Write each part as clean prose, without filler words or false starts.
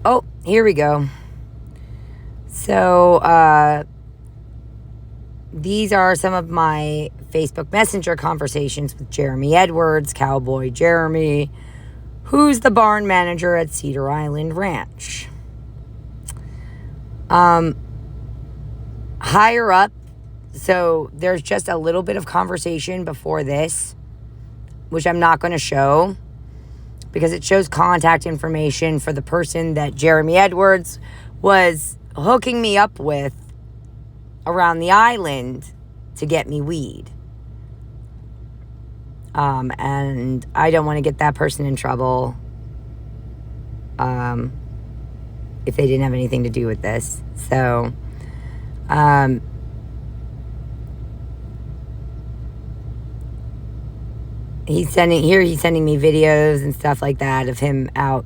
Oh, here we go. So, these are some of my Facebook Messenger conversations with Jeremy Edwards, Cowboy Jeremy, who's the barn manager at Cedar Island Ranch. Higher up, so there's just a little bit of conversation before this, which I'm not going to show because it shows contact information for the person that Jeremy Edwards was hooking me up with around the island to get me weed. And I don't want to get that person in trouble if they didn't have anything to do with this. So, he's sending me videos and stuff like that of him out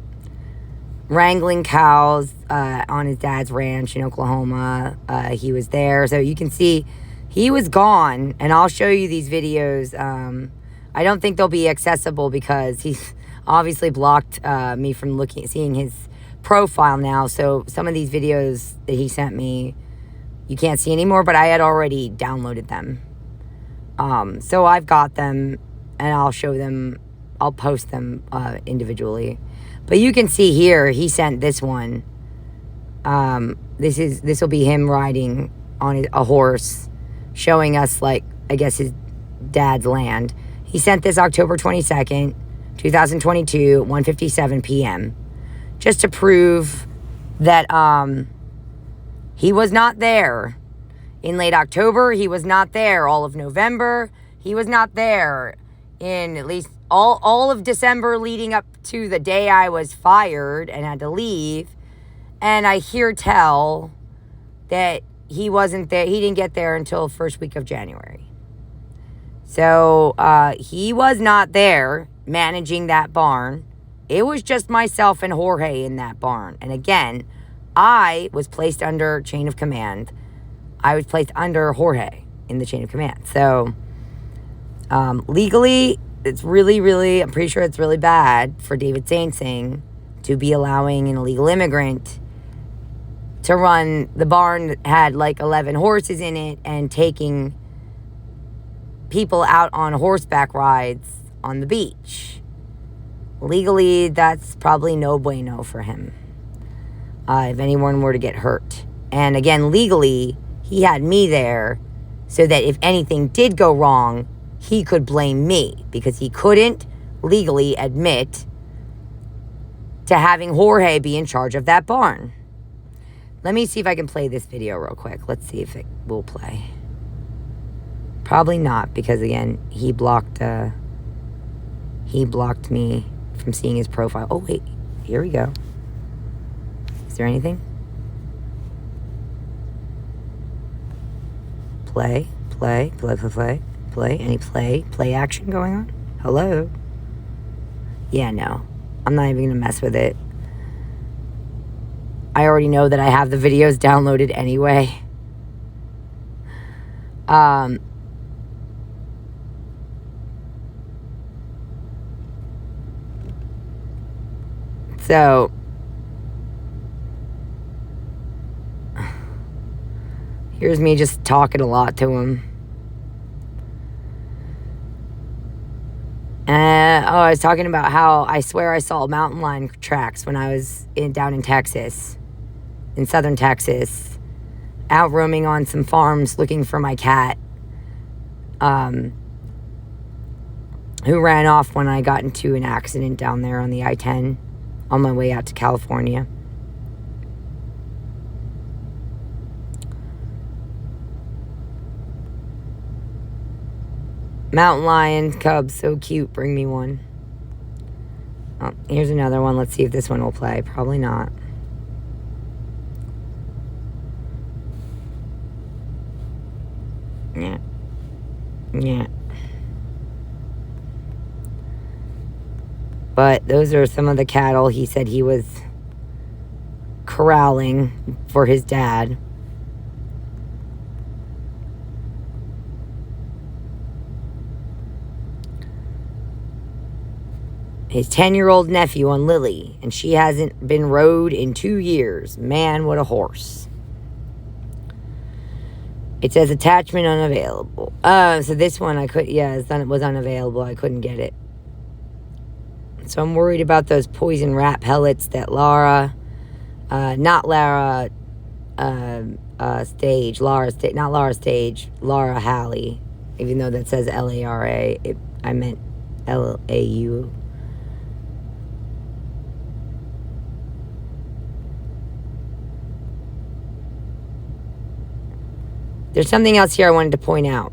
wrangling cows on his dad's ranch in Oklahoma. He was there, so you can see he was gone, and I'll show you these videos. I don't think they'll be accessible because he's obviously blocked me from seeing his profile now, so some of these videos that he sent me you can't see anymore, but I had already downloaded them. So I've got them, and I'll show them, I'll post them individually. But you can see here, he sent this one. This will be him riding on a horse, showing us, like, I guess his dad's land. He sent this October 22nd, 2022, 1:57 p.m. just to prove that he was not there in late October. He was not there all of November. He was not there in at least all of December leading up to the day I was fired and had to leave. And I hear tell that he wasn't there. He didn't get there until first week of January. So he was not there managing that barn. It was just myself and Jorge in that barn. And again, I was placed under chain of command. I was placed under Jorge in the chain of command. So legally, it's really, I'm pretty sure it's really bad for David Saint-Sing to be allowing an illegal immigrant to run the barn that had like 11 horses in it and taking people out on horseback rides on the beach. Legally, that's probably no bueno for him if anyone were to get hurt. And again, legally, he had me there so that if anything did go wrong, he could blame me because he couldn't legally admit to having Jorge be in charge of that barn. Let me see if I can play this video real quick. Let's see if it will play. Probably not, because again, he blocked me from seeing his profile. Oh wait, here we go. Is there anything? Play. Any play action going on? Hello? Yeah, no. I'm not even gonna mess with it. I already know that I have the videos downloaded anyway. So here's me just talking a lot to him. I was talking about how I swear I saw mountain lion tracks when I was down in Texas, in southern Texas, out roaming on some farms looking for my cat, who ran off when I got into an accident down there on the I-10 on my way out to California. Mountain lion cubs, so cute. Bring me one. Oh, here's another one. Let's see if this one will play. Probably not. Yeah. But those are some of the cattle he said he was corralling for his dad. his 10-year-old nephew on Lily, and she hasn't been rode in 2 years. Man, what a horse. It says attachment unavailable. So this one I could, it was unavailable. I couldn't get it. So I'm worried about those poison rat pellets that Laura Halley, even though that says Lara, I meant Lau. There's something else here I wanted to point out.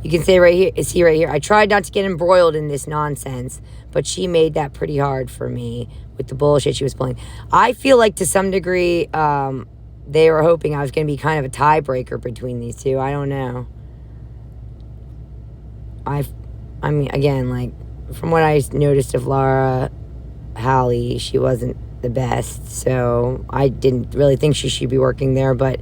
You can see right here, I tried not to get embroiled in this nonsense, but she made that pretty hard for me with the bullshit she was pulling. I feel like to some degree, they were hoping I was going to be kind of a tiebreaker between these two. I don't know. I mean, again, like, from what I noticed of Laura Halley, she wasn't the best, so I didn't really think she should be working there, but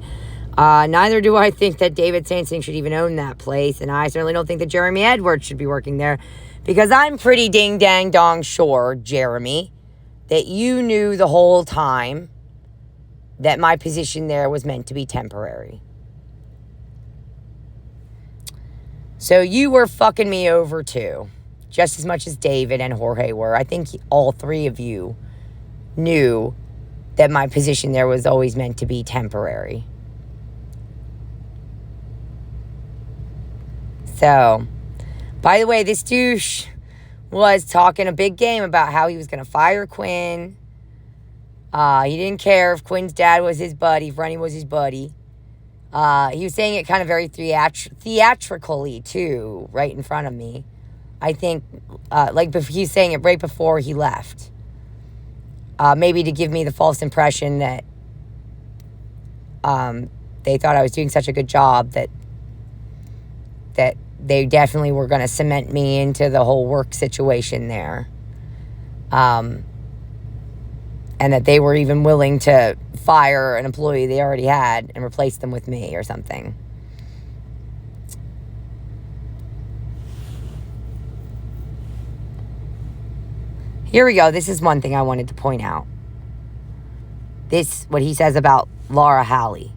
neither do I think that David Sansing should even own that place, and I certainly don't think that Jeremy Edwards should be working there, because I'm pretty ding-dang-dong sure, Jeremy, that you knew the whole time that my position there was meant to be temporary. So you were fucking me over too, just as much as David and Jorge were. I think all three of you knew that my position there was always meant to be temporary. So, by the way, this douche was talking a big game about how he was going to fire Quinn. He didn't care if Quinn's dad was his buddy, if Rennie was his buddy. He was saying it kind of very theatrically, too, right in front of me. I think, he's saying it right before he left. Maybe to give me the false impression that they thought I was doing such a good job that they definitely were going to cement me into the whole work situation there. And that they were even willing to fire an employee they already had and replace them with me or something. Here we go. This is one thing I wanted to point out. This, what he says about Laura Halley.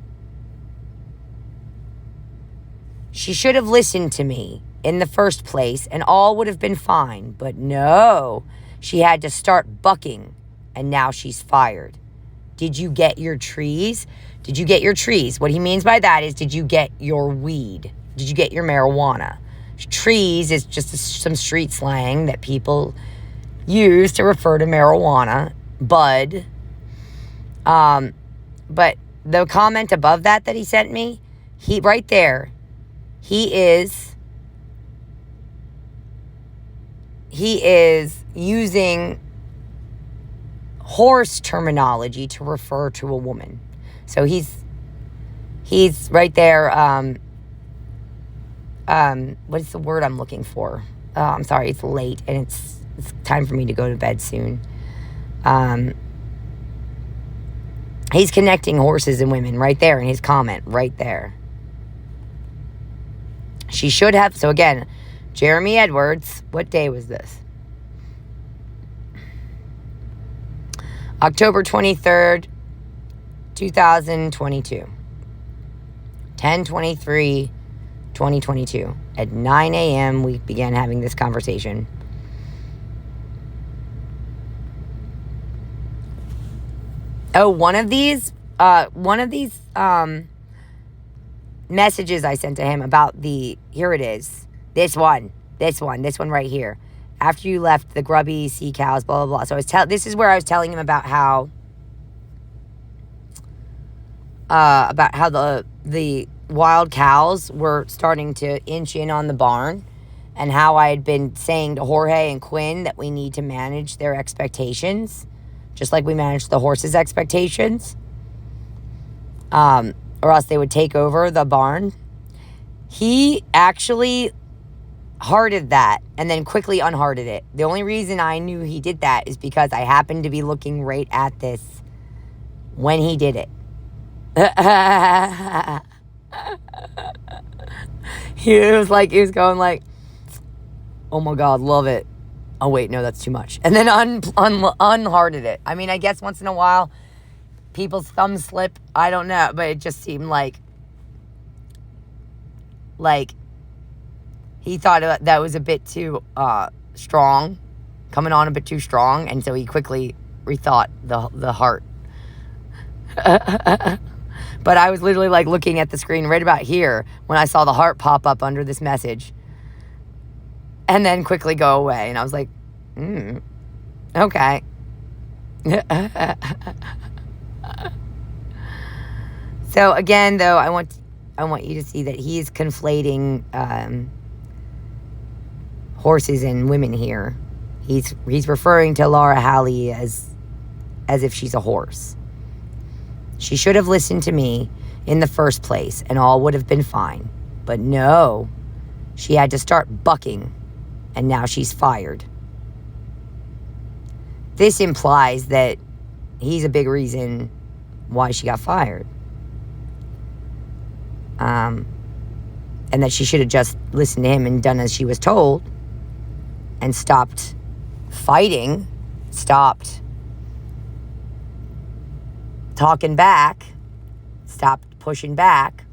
She should have listened to me in the first place and all would have been fine. But no, she had to start bucking and now she's fired. Did you get your trees? Did you get your trees? What he means by that is, did you get your weed? Did you get your marijuana? Trees is just some street slang that people use to refer to marijuana. Bud. But the comment above that he sent me, right there, he is using horse terminology to refer to a woman. So he's right there, what is the word I'm looking for? I'm sorry, it's late and it's time for me to go to bed soon. He's connecting horses and women right there in his comment, right there. She should have, so again, Jeremy Edwards, what day was this? October 23rd, 2022. 10/23/2022. At 9 a.m., we began having this conversation. Oh, one of these messages I sent to him about here it is. This one right here. After you left, the grubby sea cows, blah, blah, blah. So this is where I was telling him about how the wild cows were starting to inch in on the barn, and how I had been saying to Jorge and Quinn that we need to manage their expectations, just like we managed the horses' expectations, or else they would take over the barn. He actually hearted that and then quickly unhearted it. The only reason I knew he did that is because I happened to be looking right at this when he did it. He was going like, oh my God, love it. Oh wait, no, that's too much. And then unhearted it. I mean, I guess once in a while, people's thumbs slip. I don't know, but it just seemed like he thought that was a bit too strong, coming on a bit too strong, and so he quickly rethought the heart. But I was literally like looking at the screen right about here when I saw the heart pop up under this message and then quickly go away. And I was like, okay. So again, though, I want you to see that he's conflating horses and women here. He's referring to Laura Halley as if she's a horse. She should have listened to me in the first place and all would have been fine. But no, she had to start bucking and now she's fired. This implies that he's a big reason why she got fired. And that she should have just listened to him and done as she was told and stopped fighting, stopped talking back, stopped pushing back,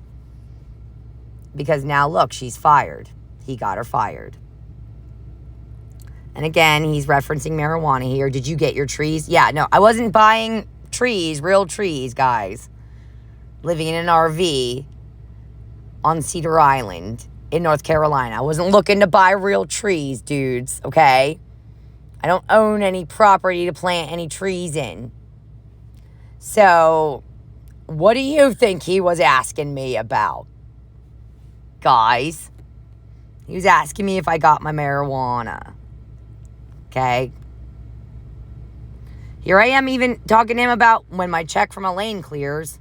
because now look, she's fired. He got her fired. And again, he's referencing marijuana here. Did you get your trees? Yeah, no, I wasn't buying trees, real trees, guys. Living in an RV on Cedar Island in North Carolina. I wasn't looking to buy real trees, dudes, okay? I don't own any property to plant any trees in. So, what do you think he was asking me about, guys? He was asking me if I got my marijuana. Okay? Here I am even talking to him about when my check from Elaine clears.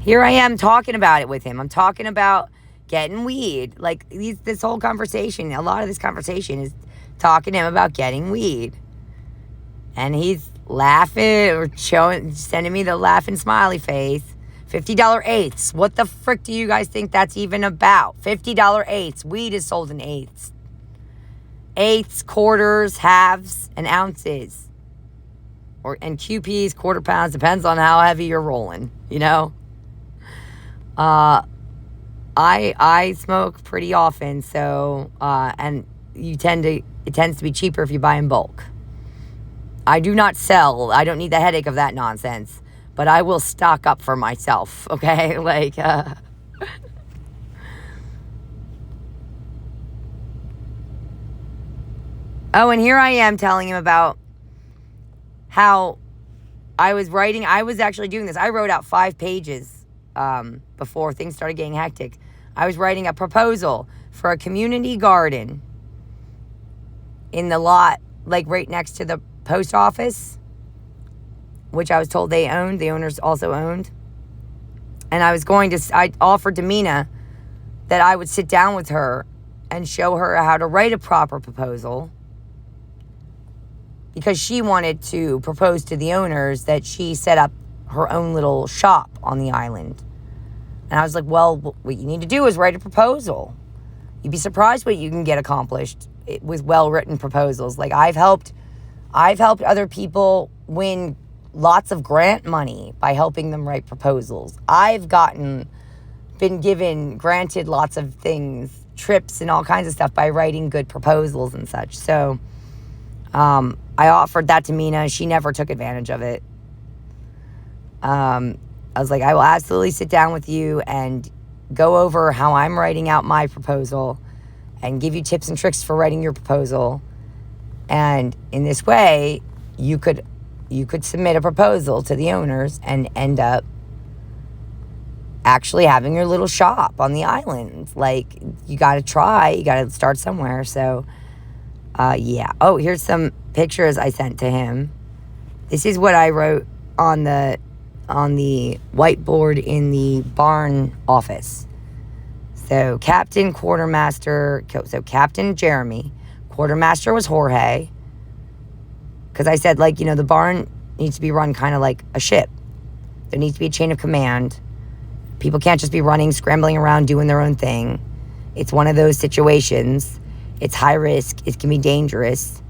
Here I am talking about it with him. I'm talking about getting weed. Like, this whole conversation, a lot of this conversation is talking to him about getting weed. And he's laughing or sending me the laughing smiley face. $50 eighths. What the frick do you guys think that's even about? $50 eighths. Weed is sold in eighths. Eighths, quarters, halves, and ounces. And QPs, quarter pounds. Depends on how heavy you're rolling, you know? I smoke pretty often, so and it tends to be cheaper if you buy in bulk. I do not sell. I don't need the headache of that nonsense, but I will stock up for myself, okay? Like oh, and here I am telling him about how I was actually doing this. I wrote out 5 pages before things started getting hectic. I was writing a proposal for a community garden in the lot, like right next to the post office, which I was told they owned. The owners also owned. And I offered to Mina that I would sit down with her and show her how to write a proper proposal, because she wanted to propose to the owners that she set up her own little shop on the island. And I was like, well, what you need to do is write a proposal. You'd be surprised what you can get accomplished with well-written proposals. Like, I've helped other people win lots of grant money by helping them write proposals. I've been granted lots of things, trips and all kinds of stuff by writing good proposals and such. So I offered that to Mina. She never took advantage of it. I was like, I will absolutely sit down with you and go over how I'm writing out my proposal and give you tips and tricks for writing your proposal. And in this way, you could submit a proposal to the owners and end up actually having your little shop on the island. Like, you got to start somewhere. So, yeah. Oh, here's some pictures I sent to him. This is what I wrote on the whiteboard in the barn office. So Captain Jeremy, Quartermaster was Jorge. Because I said, like, you know, the barn needs to be run kind of like a ship. There needs to be a chain of command. People can't just be running, scrambling around, doing their own thing. It's one of those situations. It's high risk. It can be dangerous.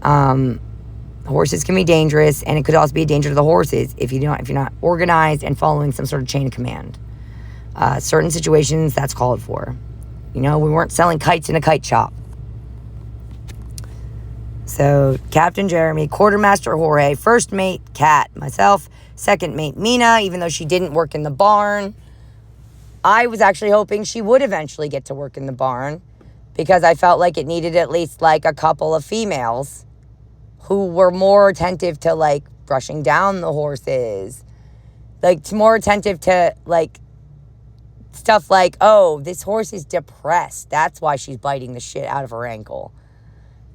Horses can be dangerous, and it could also be a danger to the horses if you're not organized and following some sort of chain of command. Certain situations, that's called for. You know, we weren't selling kites in a kite shop. So, Captain Jeremy, Quartermaster Jorge, first mate, Kat, myself, second mate, Mina, even though she didn't work in the barn. I was actually hoping she would eventually get to work in the barn because I felt like it needed at least, like, a couple of females who were more attentive to, like, brushing down the horses. Like, more attentive to, like, stuff like, oh, this horse is depressed. That's why she's biting the shit out of her ankle.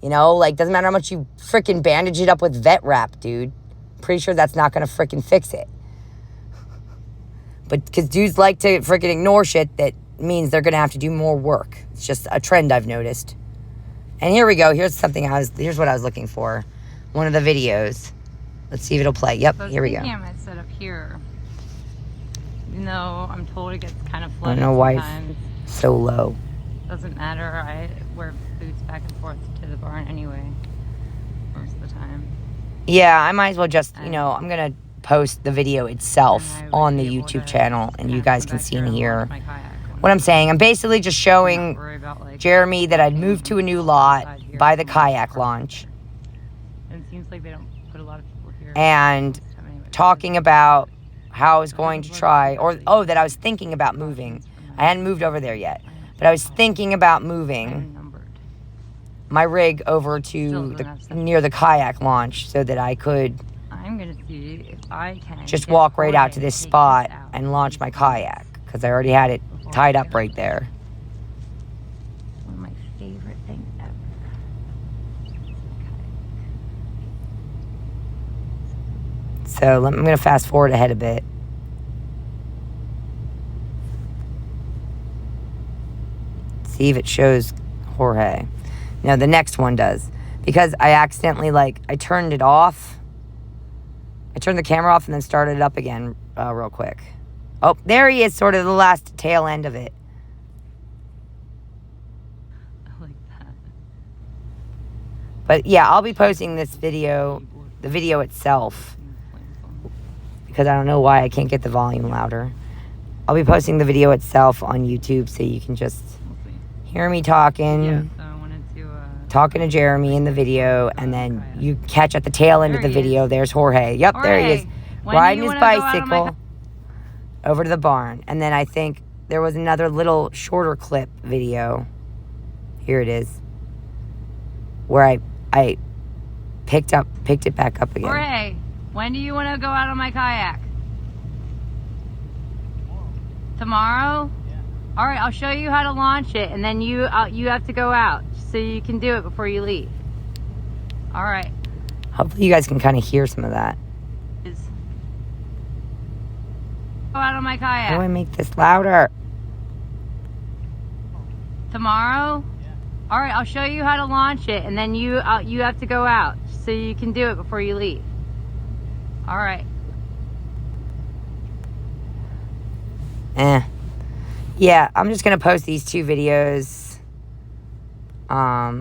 You know, like, doesn't matter how much you freaking bandage it up with vet wrap, dude. Pretty sure that's not going to freaking fix it. But because dudes like to freaking ignore shit, that means they're going to have to do more work. It's just a trend I've noticed. And here we go. Here's what I was looking for. One of the videos. Let's see if it'll play. Yep, here we go. I might set up here. Even though I'm told it gets kind of I flooded don't know why sometimes. it's so low. Doesn't matter. I wear boots back and forth to the barn anyway. Most of the time. Yeah, I might as well just, you know, I'm going to post the video itself on the YouTube channel, and you guys can see and hear what I'm saying. I'm basically just showing Jeremy that I'd moved to a new lot by the kayak launch. And it seems like they don't put a lot of people here. And talking about how I was going to try, that I was thinking about moving. I hadn't moved over there yet, but I was thinking about moving my rig over to near the kayak launch so that I could I'm gonna see if I can just walk right out to this spot and launch my kayak, because I already had it tied up right there. One of my favorite things ever. So I'm going to fast forward ahead a bit. See if it shows Jorge. No, the next one does. Because I accidentally, I turned it off. I turned the camera off and then started it up again real quick. Oh, there he is, sort of the last tail end of it. I like that. But yeah, I'll be posting this video, the video itself, because I don't know why I can't get the volume louder. I'll be posting the video itself on YouTube so you can just hear me talking. Yeah, so I wanted to... talking to Jeremy in the video, and then you catch at the tail end of the video, there's Jorge. Yep, Jorge, there he is, riding his bicycle over to the barn. And then I think there was another little shorter clip video. Here it is, where I picked it back up again. Jorge, when do you want to go out on my kayak? Tomorrow? Yeah. All right, I'll show you how to launch it, and then you have to go out so you can do it before you leave. All right. Hopefully you guys can kind of hear some of that. Go out on my kayak. How do I make this louder? Tomorrow? Yeah. All right, I'll show you how to launch it, and then you have to go out so you can do it before you leave. All right. Yeah, I'm just gonna post these two videos. How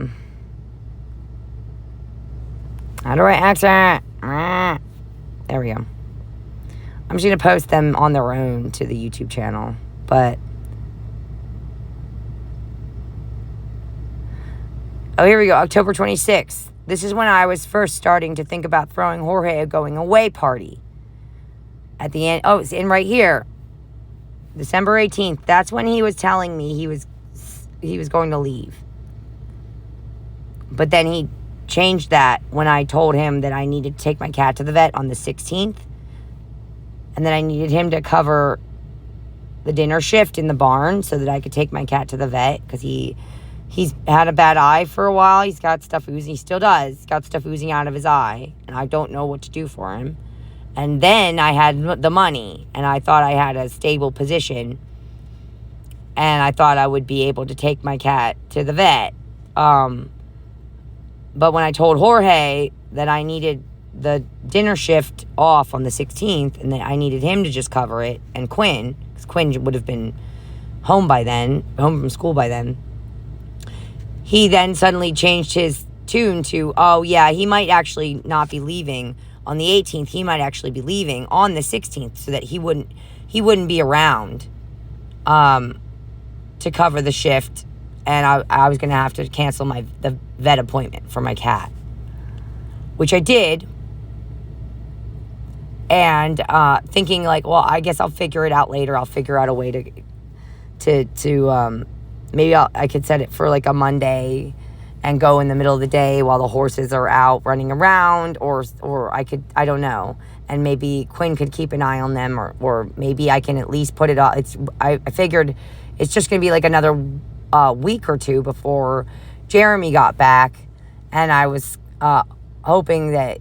do I accent? There we go. I'm just gonna post them on their own to the YouTube channel, but oh, here we go. October 26th. This is when I was first starting to think about throwing Jorge a going away party. At the end, oh, it's in right here. December 18th. That's when he was telling me he was going to leave. But then he changed that when I told him that I needed to take my cat to the vet on the 16th. And then I needed him to cover the dinner shift in the barn so that I could take my cat to the vet, because he's had a bad eye for a while. He's got stuff oozing. He still does. He's got stuff oozing out of his eye, and I don't know what to do for him. And then I had the money, and I thought I had a stable position, and I thought I would be able to take my cat to the vet. But when I told Jorge that I needed the dinner shift off on the 16th and that I needed him to just cover it, and Quinn, because Quinn would have been home from school by then, he then suddenly changed his tune to, oh yeah, he might actually not be leaving on the 18th. He might actually be leaving on the 16th so that he wouldn't be around to cover the shift, and I was going to have to cancel the vet appointment for my cat, which I did. And thinking like, well, I guess I'll figure it out later. I'll figure out a way to maybe I could set it for like a Monday and go in the middle of the day while the horses are out running around, or I don't know. And maybe Quinn could keep an eye on them, or maybe I can at least put it up. I figured it's just going to be like another week or two before Jeremy got back. And I was hoping that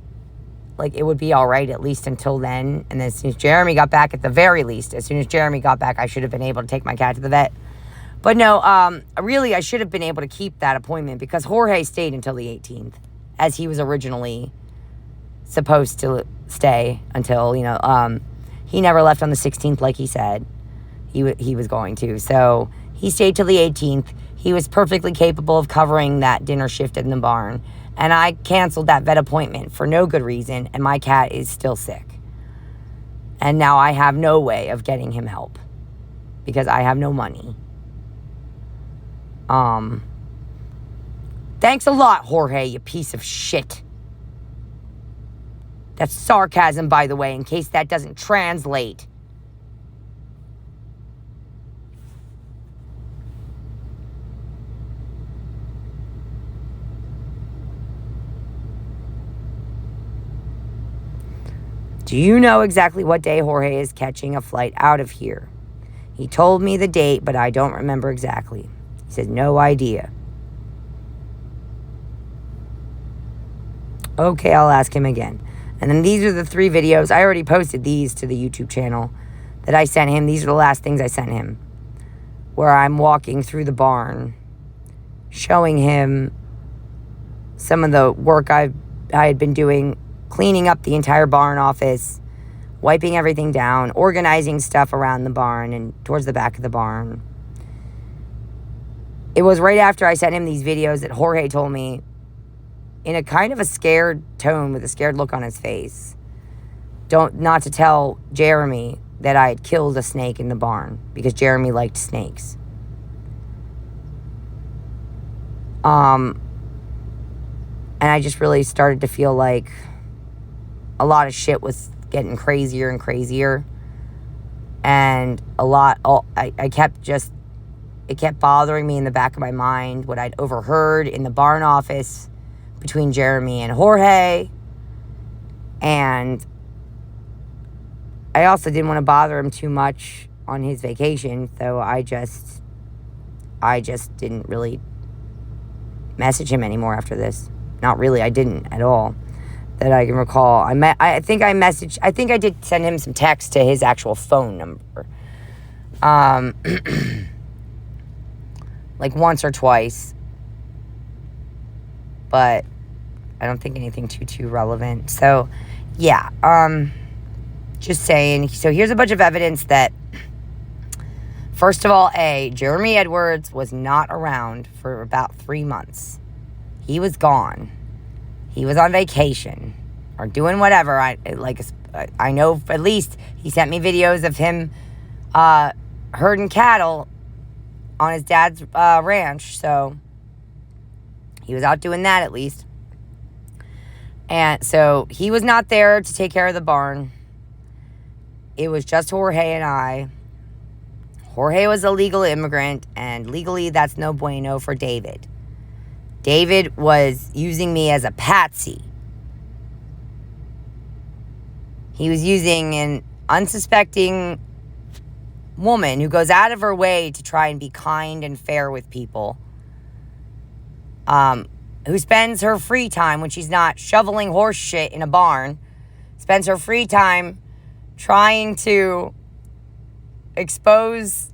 like it would be all right at least until then. And then as soon as Jeremy got back, at the very least, as soon as Jeremy got back, I should have been able to take my cat to the vet. But no, really, I should have been able to keep that appointment because Jorge stayed until the 18th, as he was originally supposed to stay until, he never left on the 16th like he said he was going to. So he stayed till the 18th. He was perfectly capable of covering that dinner shift in the barn. And I canceled that vet appointment for no good reason, and my cat is still sick. And now I have no way of getting him help because I have no money. Thanks a lot, Jorge, you piece of shit. That's sarcasm, by the way, in case that doesn't translate. Do you know exactly what day Jorge is catching a flight out of here? He told me the date, but I don't remember exactly. He said, no idea. Okay, I'll ask him again. And then these are the 3 videos. I already posted these to the YouTube channel that I sent him. These are the last things I sent him, where I'm walking through the barn, showing him some of the work I had been doing, cleaning up the entire barn office, wiping everything down, organizing stuff around the barn and towards the back of the barn. It was right after I sent him these videos that Jorge told me, in a kind of a scared tone with a scared look on his face, not to tell Jeremy that I had killed a snake in the barn because Jeremy liked snakes. And I just really started to feel like a lot of shit was getting crazier and crazier. And it kept bothering me in the back of my mind what I'd overheard in the barn office between Jeremy and Jorge. And I also didn't want to bother him too much on his vacation, so I just didn't really message him anymore after this. Not really, I didn't at all, that I can recall. I think I did send him some text to his actual phone number. Like once or twice. But I don't think anything too relevant. So, yeah. Just saying. So here's a bunch of evidence that, first of all, Jeremy Edwards was not around for about 3 months. He was gone. He was on vacation or doing whatever. I know at least he sent me videos of him herding cattle on his dad's ranch. So he was out doing that at least. And so he was not there to take care of the barn. It was just Jorge and I. Jorge was a legal immigrant, and legally that's no bueno for David. David was using me as a patsy. He was using an unsuspecting woman who goes out of her way to try and be kind and fair with people, who spends her free time when she's not shoveling horse shit in a barn, spends her free time trying to expose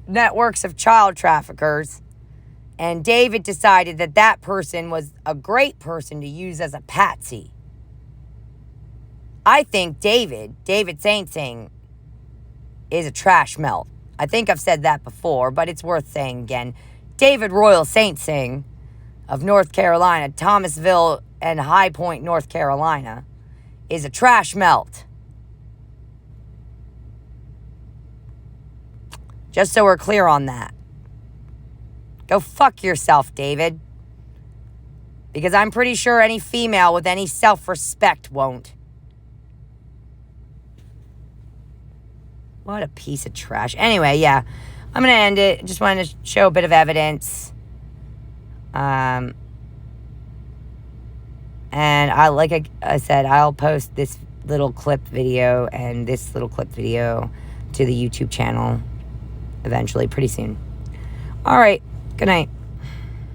networks of child traffickers And David decided that that person was a great person to use as a patsy. I think David Saint Sing, is a trash melt. I think I've said that before, but it's worth saying again. David Royal Saint Sing of North Carolina, Thomasville and High Point, North Carolina, is a trash melt. Just so we're clear on that. Go fuck yourself, David. Because I'm pretty sure any female with any self-respect won't. What a piece of trash. Anyway, yeah. I'm going to end it. Just wanted to show a bit of evidence. And like I said, I'll post this little clip video and this little clip video to the YouTube channel eventually, pretty soon. All right. Good night.